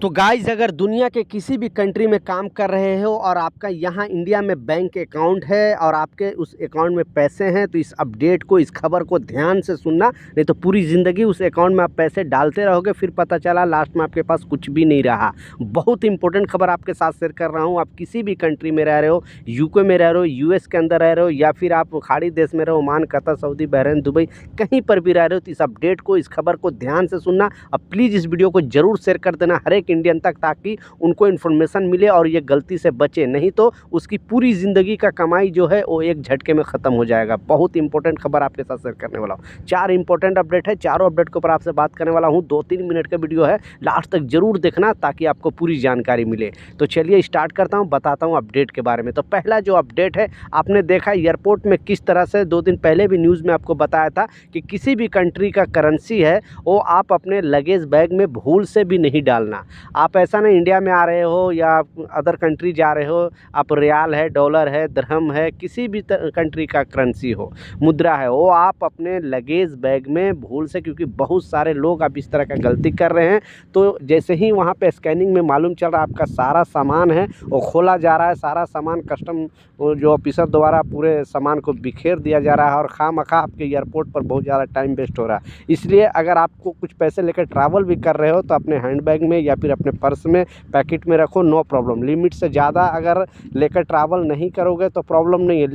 तो गाइज, अगर दुनिया के किसी भी कंट्री में काम कर रहे हो और आपका यहाँ इंडिया में बैंक अकाउंट है और आपके उस अकाउंट में पैसे हैं, तो इस अपडेट को, इस खबर को ध्यान से सुनना, नहीं तो पूरी ज़िंदगी उस अकाउंट में आप पैसे डालते रहोगे, फिर पता चला लास्ट में आपके पास कुछ भी नहीं रहा। बहुत इंपॉर्टेंट खबर आपके साथ शेयर कर रहा हूँ। आप किसी भी कंट्री में रह रहे हो, यूके में रह रहे हो, यूएस के अंदर रह रहे हो, या फिर आप खाड़ी देश में रहो, Oman, Qatar, Saudi, Bahrain, Dubai, कहीं पर भी रह रहे हो, तो इस अपडेट को, इस खबर को ध्यान से सुनना। अब प्लीज़ इस वीडियो को ज़रूर शेयर कर देना हर एक इंडियन तक, ताकि उनको इन्फॉर्मेशन मिले और ये गलती से बचे, नहीं तो उसकी पूरी ज़िंदगी का कमाई जो है वो एक झटके में ख़त्म हो जाएगा। बहुत इंपॉर्टेंट खबर आपके साथ शेयर करने वाला हूँ। 4 इंपॉर्टेंट अपडेट है, चारों अपडेट के ऊपर आपसे बात करने वाला हूँ। 2-3 मिनट का वीडियो है, लास्ट तक ज़रूर देखना ताकि आपको पूरी जानकारी मिले। तो चलिए स्टार्ट करता हूँ, बताता हूँ अपडेट के बारे में। तो पहला जो अपडेट है, आपने देखा एयरपोर्ट में किस तरह से 2 दिन पहले भी न्यूज़ में आपको बताया था कि किसी भी कंट्री का करेंसी है वो आप अपने लगेज बैग में भूल से भी नहीं डालना। आप ऐसा नहीं इंडिया में आ रहे हो या अदर कंट्री जा रहे हो, आप रियाल है, डॉलर है, दिरहम है, किसी भी कंट्री का करेंसी हो, मुद्रा है, वो आप अपने लगेज बैग में भूल से, क्योंकि बहुत सारे लोग अब इस तरह का गलती कर रहे हैं, तो जैसे ही वहाँ पे स्कैनिंग में मालूम चल रहा है आपका सारा सामान है वो खोला जा रहा है, सारा सामान कस्टम जो ऑफिसर द्वारा पूरे सामान को बिखेर दिया जा रहा है और खामखा आपके एयरपोर्ट पर बहुत ज़्यादा टाइम वेस्ट हो रहा है। इसलिए अगर आपको कुछ पैसे लेकर ट्रैवल भी कर रहे हो तो अपने हैंड बैग में या फिर अपने पर्स में, पैकेट में रखो, नो प्रॉब्लम। लिमिट से ज़्यादा अगर लेकर ट्रैवल नहीं करोगे तो प्रॉब्लम नहीं है,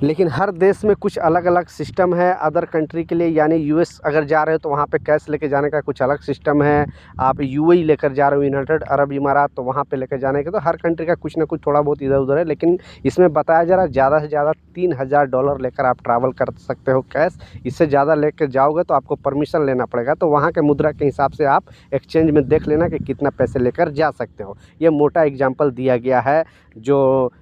लेकिन हर देश में कुछ अलग अलग सिस्टम है। अदर कंट्री के लिए, यानी यूएस अगर जा रहे हो तो वहाँ पे कैश लेके जाने का कुछ अलग सिस्टम है। आप यूएई लेकर जा रहे हो, यूनाइटेड अरब इमारात, तो वहाँ पे लेकर जाने का, तो हर कंट्री का कुछ ना कुछ थोड़ा बहुत इधर उधर है। लेकिन इसमें बताया जा रहा है ज़्यादा से ज़्यादा $3000 लेकर आप ट्रैवल कर सकते हो कैश। इससे ज़्यादा लेकर जाओगे तो आपको परमिशन लेना पड़ेगा, तो वहाँ के मुद्रा के हिसाब से आप एक्सचेंज में देख लेना कि कितना पैसे लेकर जा सकते हो। ये मोटा एग्जाम्पल दिया गया है जो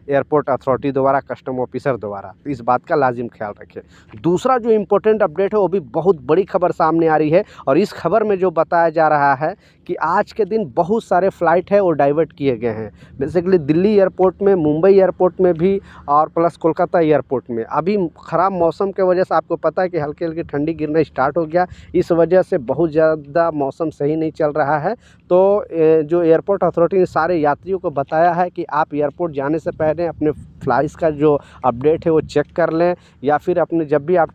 एयरपोर्ट अथॉरिटी द्वारा, कस्टम ऑफिसर द्वारा, तो इस बात का लाजिम ख्याल रखें। दूसरा जो इम्पोर्टेंट अपडेट है वो भी बहुत बड़ी खबर सामने आ रही है, और इस खबर में जो बताया जा रहा है कि आज के दिन बहुत सारे फ़्लाइट है वो डाइवर्ट किए गए हैं। बेसिकली दिल्ली एयरपोर्ट में, मुंबई एयरपोर्ट में भी, और प्लस कोलकाता एयरपोर्ट में। अभी ख़राब मौसम के वजह से आपको पता है कि हल्की हल्की ठंडी गिरना स्टार्ट हो गया, इस वजह से बहुत ज़्यादा मौसम सही नहीं चल रहा है। तो जो एयरपोर्ट अथॉरिटी ने सारे यात्रियों को बताया है कि आप एयरपोर्ट जाने से पहले अपने फ़्लाइट्स का जो अपडेट है वो चेक कर लें, या फिर अपने जब भी आप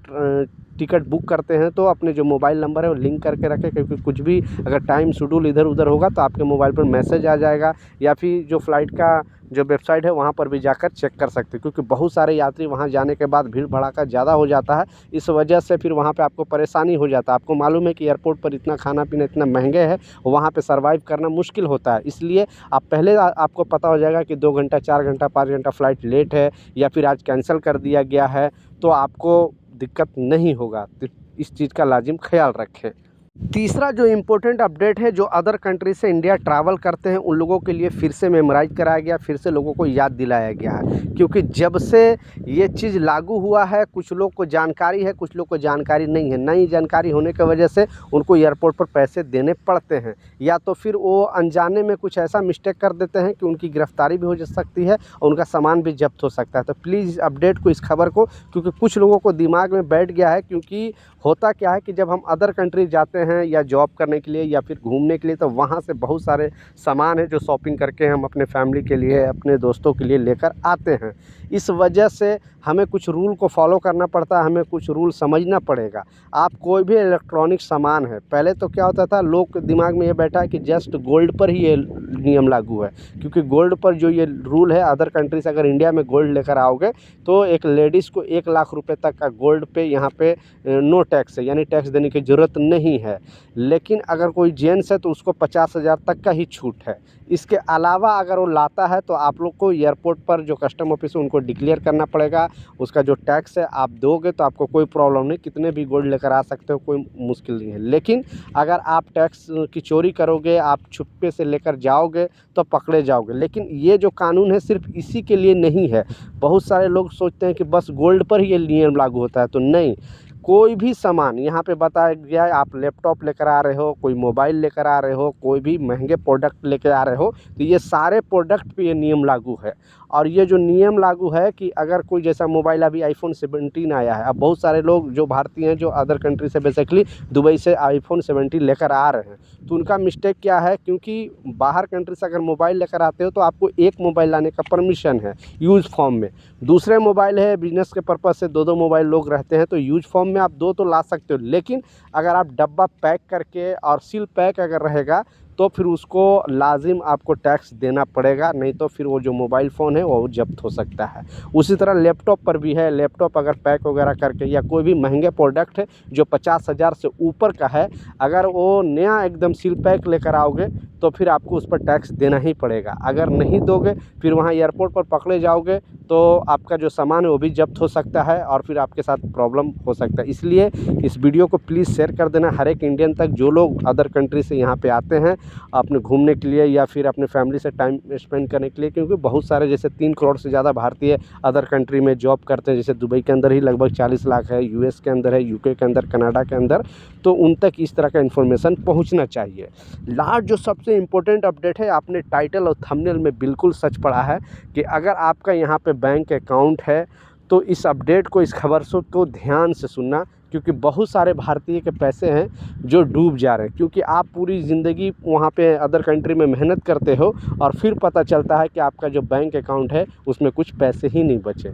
टिकट बुक करते हैं तो अपने जो मोबाइल नंबर है वो लिंक करके रखें, क्योंकि कुछ भी अगर टाइम शेड्यूल इधर उधर होगा तो आपके मोबाइल पर मैसेज आ जाएगा, या फिर जो फ़्लाइट का जो वेबसाइट है वहाँ पर भी जाकर चेक कर सकते हैं। क्योंकि बहुत सारे यात्री वहाँ जाने के बाद भीड़ भड़ाका ज़्यादा हो जाता है, इस वजह से फिर वहाँ पे आपको परेशानी हो जाता है। आपको मालूम है कि एयरपोर्ट पर इतना खाना पीना इतना महंगे है, वहाँ पे सर्वाइव करना मुश्किल होता है। इसलिए आप पहले आपको पता हो जाएगा कि 2 घंटा, 4 घंटा, 5 घंटा फ़्लाइट लेट है या फिर आज कैंसिल कर दिया गया है, तो आपको दिक्कत नहीं होगा। तो इस चीज़ का लाजिम ख्याल रखें। तीसरा जो इम्पोर्टेंट अपडेट है, जो अदर कंट्री से इंडिया ट्रैवल करते हैं उन लोगों के लिए फिर से मेमोराइज़ कराया गया, फिर से लोगों को याद दिलाया गया है। क्योंकि जब से ये चीज़ लागू हुआ है, कुछ लोग को जानकारी है, कुछ लोग को जानकारी नहीं है। नई जानकारी होने की वजह से उनको एयरपोर्ट पर पैसे देने पड़ते हैं, या तो फिर वो अनजाने में कुछ ऐसा मिस्टेक कर देते हैं कि उनकी गिरफ्तारी भी हो जा सकती है और उनका सामान भी जब्त हो सकता है। तो प्लीज़ इस अपडेट को, इस खबर को, क्योंकि कुछ लोगों को दिमाग में बैठ गया है। क्योंकि होता क्या है कि जब हम अदर कंट्री जाते हैं या जॉब करने के लिए या फिर घूमने के लिए, तो वहाँ से बहुत सारे सामान है जो शॉपिंग करके हम अपने फैमिली के लिए, अपने दोस्तों के लिए लेकर आते हैं। इस वजह से हमें कुछ रूल को फॉलो करना पड़ता है, हमें कुछ रूल समझना पड़ेगा। आप कोई भी इलेक्ट्रॉनिक सामान है, पहले तो क्या होता था, लोग के दिमाग में ये बैठा है कि जस्ट गोल्ड पर ही ये नियम लागू है। क्योंकि गोल्ड पर जो ये रूल है, अदर कंट्री से अगर इंडिया में गोल्ड लेकर आओगे तो एक लेडीज़ को 1 लाख रुपए तक का गोल्ड पे यहाँ पे नो टैक्स है, यानी टैक्स देने की ज़रूरत नहीं है। लेकिन अगर कोई जेंट्स है तो उसको 50,000 तक का ही छूट है। इसके अलावा अगर वो लाता है तो आप लोग को एयरपोर्ट पर जो कस्टम ऑफिस है उनको डिक्लेयर करना पड़ेगा। उसका जो टैक्स है आप दोगे तो आपको कोई प्रॉब्लम नहीं, कितने भी गोल्ड लेकर आ सकते हो, कोई मुश्किल नहीं है। लेकिन अगर आप टैक्स की चोरी करोगे, आप छुपे से लेकर जाओगे तो पकड़े जाओगे। लेकिन ये जो कानून है सिर्फ इसी के लिए नहीं है। बहुत सारे लोग सोचते हैं कि बस गोल्ड पर ही ये नियम लागू होता है, तो नहीं। कोई भी सामान यहाँ पे बताया गया है, आप लैपटॉप लेकर आ रहे हो, कोई मोबाइल लेकर आ रहे हो, कोई भी महंगे प्रोडक्ट लेकर आ रहे हो, तो ये सारे प्रोडक्ट पे ये नियम लागू है। और ये जो नियम लागू है कि अगर कोई जैसा मोबाइल अभी आईफोन 17 आया है, अब बहुत सारे लोग जो भारतीय हैं जो अदर कंट्री से बेसिकली दुबई से आईफोन 17 लेकर आ रहे हैं, तो उनका मिस्टेक क्या है, क्योंकि बाहर कंट्री से अगर मोबाइल लेकर आते हो तो आपको एक मोबाइल लाने का परमिशन है यूज़ फॉर्म में। दूसरे मोबाइल है बिजनेस के पर्पज़ से, दो मोबाइल लोग रहते हैं तो यूज फॉर्म में आप दो तो ला सकते हो, लेकिन अगर आप डब्बा पैक करके और सील पैक अगर रहेगा तो फिर उसको लाजिम आपको टैक्स देना पड़ेगा, नहीं तो फिर वो जो मोबाइल फ़ोन है वो जब्त हो सकता है। उसी तरह लैपटॉप पर भी है, लैपटॉप अगर पैक वगैरह करके या कोई भी महंगे प्रोडक्ट है जो 50,000 से ऊपर का है, अगर वो नया एकदम सील पैक लेकर आओगे तो फिर आपको उस पर टैक्स देना ही पड़ेगा। अगर नहीं दोगे फिर वहाँ एयरपोर्ट पर पकड़े जाओगे तो आपका जो सामान है वो भी जब्त हो सकता है और फिर आपके साथ प्रॉब्लम हो सकता है। इसलिए इस वीडियो को प्लीज़ शेयर कर देना हर एक इंडियन तक, जो लोग अदर कंट्री से यहाँ पे आते हैं अपने घूमने के लिए या फिर अपने फैमिली से टाइम स्पेंड करने के लिए, क्योंकि बहुत सारे जैसे 3 करोड़ से ज़्यादा भारतीय अदर कंट्री में जॉब करते हैं। जैसे दुबई के अंदर ही लगभग 40 लाख है, यूएस के अंदर है, यूके के अंदर, कनाडा के अंदर, तो उन तक इस तरह का इन्फॉर्मेशन पहुँचना चाहिए। लास्ट जो सबसे इम्पोर्टेंट अपडेट है, आपने टाइटल और थंबनेल में बिल्कुल सच पढ़ा है कि अगर आपका यहाँ पे बैंक अकाउंट है तो इस अपडेट को, इस खबर को ध्यान से सुनना, क्योंकि बहुत सारे भारतीय के पैसे हैं जो डूब जा रहे हैं, क्योंकि आप पूरी ज़िंदगी वहाँ पे अदर कंट्री में मेहनत करते हो और फिर पता चलता है कि आपका जो बैंक अकाउंट है उसमें कुछ पैसे ही नहीं बचे।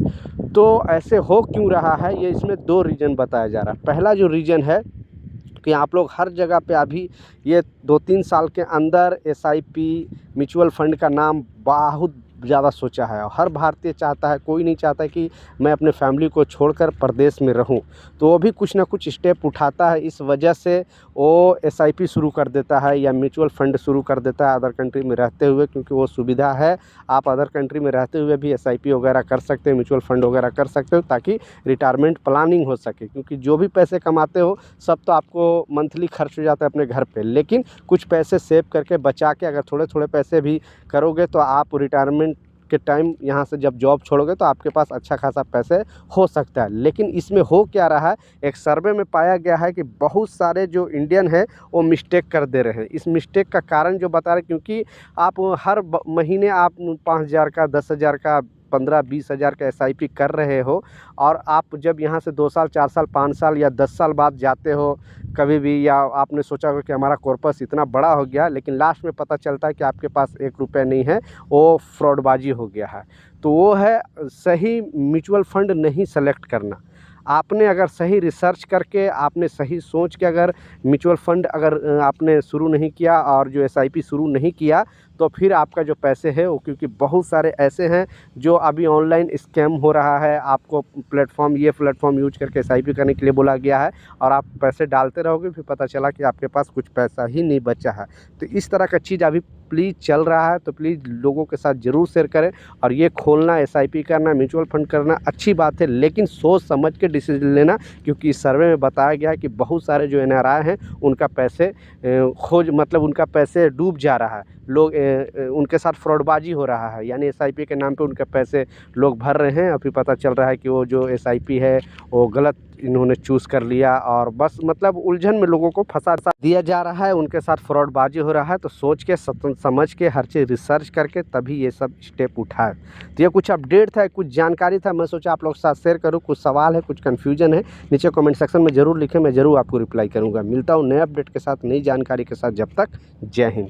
तो ऐसे हो क्यों रहा है, ये इसमें 2 रीज़न बताया जा रहा है। पहला जो रीज़न है कि आप लोग हर जगह पे अभी ये 2-3 साल के अंदर एसआईपी म्यूचुअल फंड का नाम बहुत ज़्यादा सोचा है, और हर भारतीय चाहता है, कोई नहीं चाहता कि मैं अपने फैमिली को छोड़कर परदेश में रहूं, तो वो भी कुछ ना कुछ स्टेप उठाता है। इस वजह से वो एसआईपी शुरू कर देता है या म्यूचुअल फंड शुरू कर देता है अदर कंट्री में रहते हुए, क्योंकि वो सुविधा है। आप अदर कंट्री में रहते हुए भी एसआईपी वगैरह कर सकते हो, म्यूचुअल फंड वगैरह कर सकते हो, ताकि रिटायरमेंट प्लानिंग हो सके। क्योंकि जो भी पैसे कमाते हो सब तो आपको मंथली खर्च हो जाता है अपने घर पे, लेकिन कुछ पैसे सेव करके बचा के अगर थोड़े थोड़े पैसे भी करोगे तो आप रिटायरमेंट के टाइम यहाँ से जब जॉब छोड़ोगे तो आपके पास अच्छा खासा पैसे हो सकता है। लेकिन इसमें हो क्या रहा है, एक सर्वे में पाया गया है कि बहुत सारे जो इंडियन हैं वो मिस्टेक कर दे रहे हैं। इस मिस्टेक का कारण जो बता रहे, क्योंकि आप हर महीने आप 5,000 का, 10,000 का, 15-20 हज़ार का एसआईपी कर रहे हो, और आप जब यहाँ से 2 साल, 4 साल, 5 साल या 10 साल बाद जाते हो कभी भी, या आपने सोचा हो कि हमारा कॉर्पस इतना बड़ा हो गया, लेकिन लास्ट में पता चलता है कि आपके पास 1 रुपया नहीं है, वो फ्रॉडबाजी हो गया है। तो वो है सही म्यूचुअल फंड नहीं सेलेक्ट करना। आपने अगर सही रिसर्च करके, आपने सही सोच के अगर म्यूचुअल फंड अगर आपने शुरू नहीं किया और जो एसआईपी शुरू नहीं किया, तो फिर आपका जो पैसे है वो, क्योंकि बहुत सारे ऐसे हैं जो अभी ऑनलाइन स्कैम हो रहा है, आपको ये प्लेटफॉर्म यूज करके एसआईपी करने के लिए बोला गया है और आप पैसे डालते रहोगे, फिर पता चला कि आपके पास कुछ पैसा ही नहीं बचा है। तो इस तरह का चीज़ अभी प्लीज़ चल रहा है, तो प्लीज़ लोगों के साथ ज़रूर शेयर करें। और ये खोलना, एसआईपी करना, म्यूचुअल फंड करना अच्छी बात है, लेकिन सोच समझ के डिसीजन लेना, क्योंकि इस सर्वे में बताया गया है कि बहुत सारे जो एनआरआई हैं उनका पैसे उनका पैसे डूब जा रहा है, लोग उनके साथ फ्रॉडबाजी हो रहा है, यानी एसआईपी के नाम पे उनके पैसे लोग भर रहे हैं और फिर पता चल रहा है कि वो जो एसआईपी है वो गलत इन्होंने चूज़ कर लिया, और बस उलझन में लोगों को फंसा दिया जा रहा है, उनके साथ फ्रॉडबाजी हो रहा है। तो सोच के, समझ के, हर चीज़ रिसर्च करके तभी ये सब स्टेप उठाए। तो ये कुछ अपडेट था, कुछ जानकारी था, मैं सोचा आप लोग के साथ शेयर करूँ। कुछ सवाल है, कुछ कन्फ्यूजन है, नीचे कमेंट सेक्शन में ज़रूर लिखें, मैं ज़रूर आपको रिप्लाई करूँगा। मिलता हूँ नए अपडेट के साथ, नई जानकारी के साथ। जब तक जय हिंद।